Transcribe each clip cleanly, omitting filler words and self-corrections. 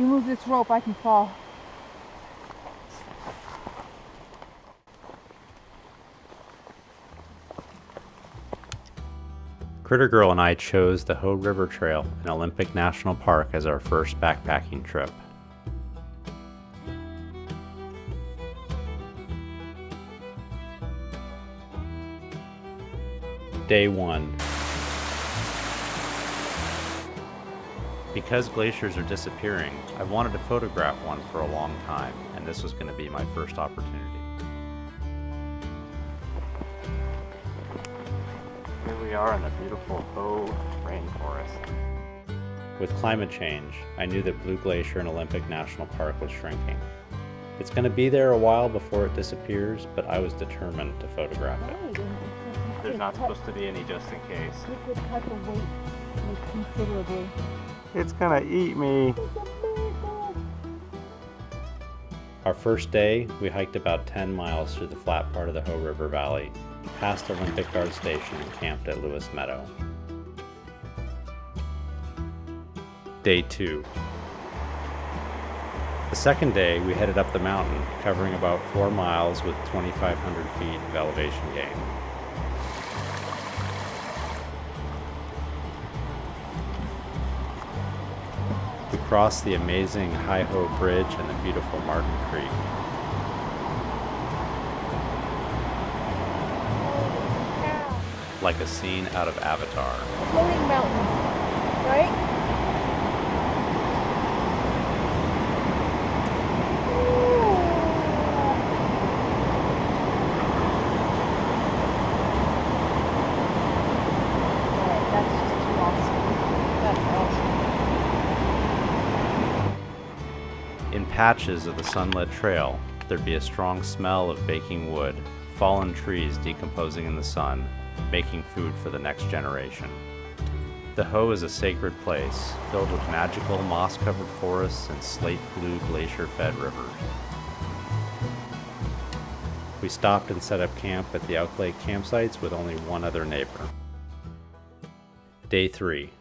you move this rope, I can fall. CrtrGrl and I chose the Hoh River Trail in Olympic National Park as our first backpacking trip. Day 1. Because glaciers are disappearing, I wanted to photograph one for a long time, and this was going to be my first opportunity. Here we are in the beautiful Hoh Rainforest. With climate change, I knew that Blue Glacier in Olympic National Park was shrinking. It's going to be there a while before it disappears, but I was determined to photograph it. There's not supposed to be any just in case. You could cut the weight considerably. It's gonna eat me. Our first day, we hiked about 10 miles through the flat part of the Hoh River Valley, past Olympic Guard Station and camped at Lewis Meadow. Day 2. The second day, we headed up the mountain, covering about 4 miles with 2,500 feet of elevation gain. We crossed the amazing Hoh Bridge and the beautiful Martin Creek. Like a scene out of Avatar. Floating mountains, right? In patches of the sunlit trail, there'd be a strong smell of baking wood, fallen trees decomposing in the sun, making food for the next generation. The Hoh is a sacred place, filled with magical moss-covered forests and slate-blue glacier-fed rivers. We stopped and set up camp at the Elk Lake campsites with only one other neighbor. Day 3.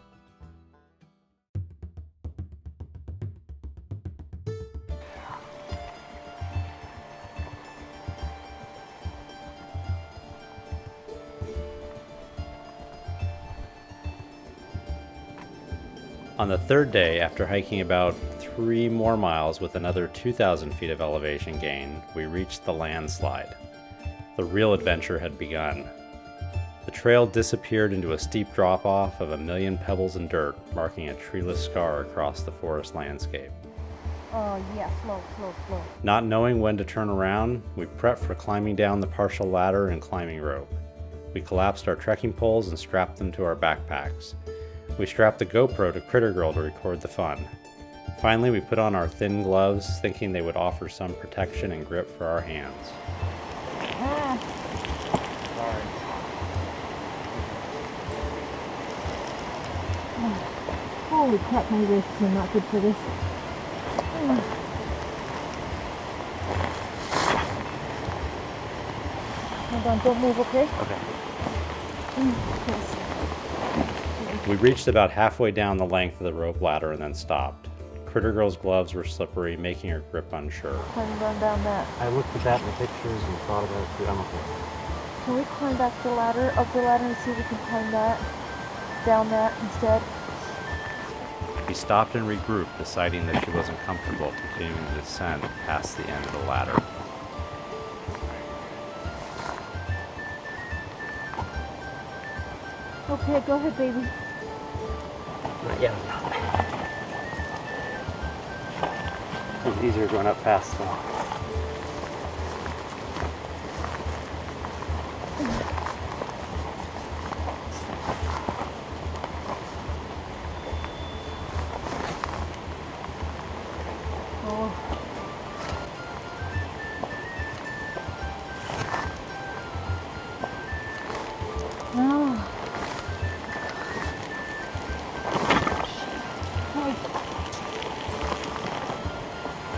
On the third day, after hiking about 3 more miles with another 2,000 feet of elevation gain, we reached the landslide. The real adventure had begun. The trail disappeared into a steep drop-off of 1,000,000 pebbles and dirt, marking a treeless scar across the forest landscape. Oh yeah, slow. Not knowing when to turn around, we prepped for climbing down the partial ladder and climbing rope. We collapsed our trekking poles and strapped them to our backpacks. We strapped the GoPro to CrtrGrl to record the fun. Finally, we put on our thin gloves, thinking they would offer some protection and grip for our hands. Sorry. Holy crap, my wrists are not good for this. Hold on, don't move, okay? Okay. Yes. We reached about halfway down the length of the rope ladder and then stopped. CrtrGrl's gloves were slippery, making her grip unsure. Climb down that. I looked at that in the pictures and thought about it too. I'm okay. Can we climb back the ladder, up the ladder, and see if we can climb that, down that instead? We stopped and regrouped, deciding that she wasn't comfortable continuing to descend past the end of the ladder. Okay, go ahead, baby. Not yet. It's easier going up fast though.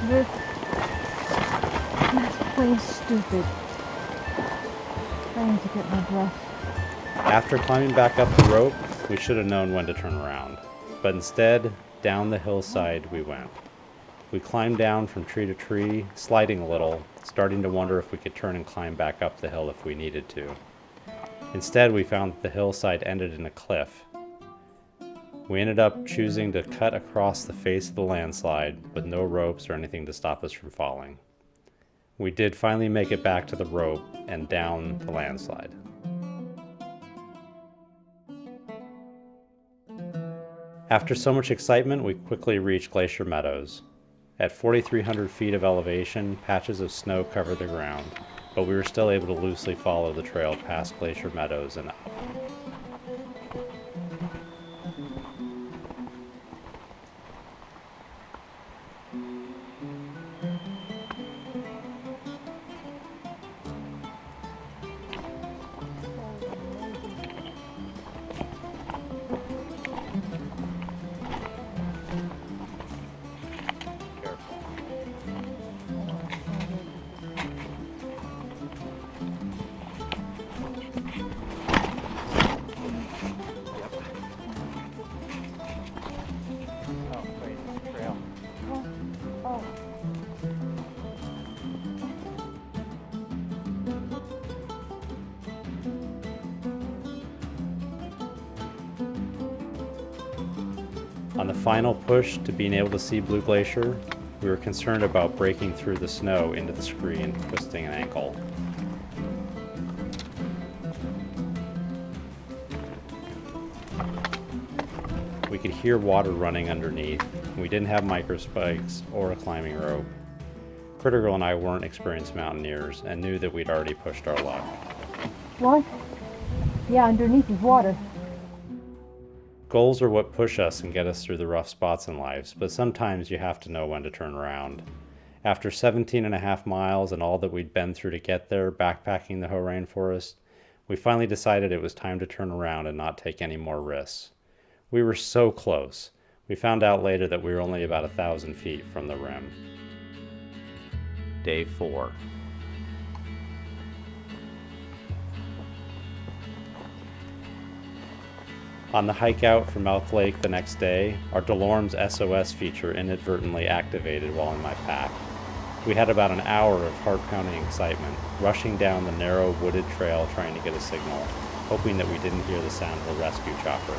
This is plain stupid. I need to get my breath. After climbing back up the rope, we should have known when to turn around. But instead, down the hillside we went. We climbed down from tree to tree, sliding a little, starting to wonder if we could turn and climb back up the hill if we needed to. Instead, we found that the hillside ended in a cliff. We ended up choosing to cut across the face of the landslide with no ropes or anything to stop us from falling. We did finally make it back to the rope and down the landslide. After so much excitement, we quickly reached Glacier Meadows. At 4,300 feet of elevation, patches of snow covered the ground, but we were still able to loosely follow the trail past Glacier Meadows and up. On the final push to being able to see Blue Glacier, we were concerned about breaking through the snow into the scree and twisting an ankle. We could hear water running underneath, and we didn't have microspikes or a climbing rope. CrtrGrl and I weren't experienced mountaineers and knew that we'd already pushed our luck. What? Yeah, underneath is water. Goals are what push us and get us through the rough spots in life, but sometimes you have to know when to turn around. After 17.5 miles and all that we'd been through to get there, backpacking the Hoh Rainforest, we finally decided it was time to turn around and not take any more risks. We were so close. We found out later that we were only about 1,000 feet from the rim. Day 4. On the hike out from Elk Lake the next day, our DeLorme's SOS feature inadvertently activated while in my pack. We had about an hour of heart-pounding excitement, rushing down the narrow wooded trail trying to get a signal, hoping that we didn't hear the sound of a rescue chopper.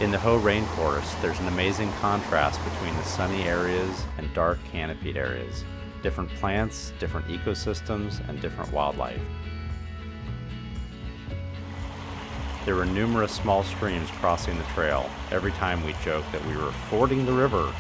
In the Hoh Rainforest, there's an amazing contrast between the sunny areas and dark canopied areas. Different plants, different ecosystems, and different wildlife. There were numerous small streams crossing the trail. Every time we joked that we were fording the river.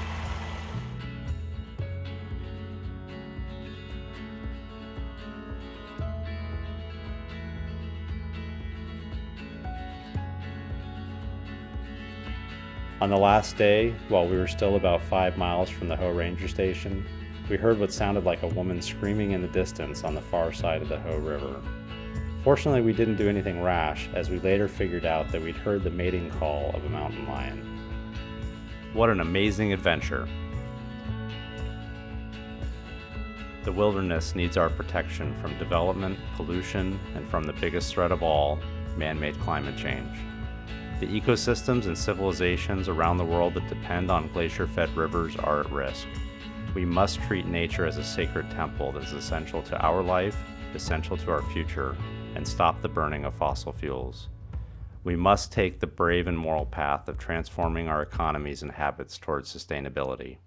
On the last day, while we were still about 5 miles from the Hoh Ranger Station, we heard what sounded like a woman screaming in the distance on the far side of the Hoh River. Fortunately, we didn't do anything rash, as we later figured out that we'd heard the mating call of a mountain lion. What an amazing adventure! The wilderness needs our protection from development, pollution, and from the biggest threat of all, man-made climate change. The ecosystems and civilizations around the world that depend on glacier-fed rivers are at risk. We must treat nature as a sacred temple that is essential to our life, essential to our future, and stop the burning of fossil fuels. We must take the brave and moral path of transforming our economies and habits towards sustainability.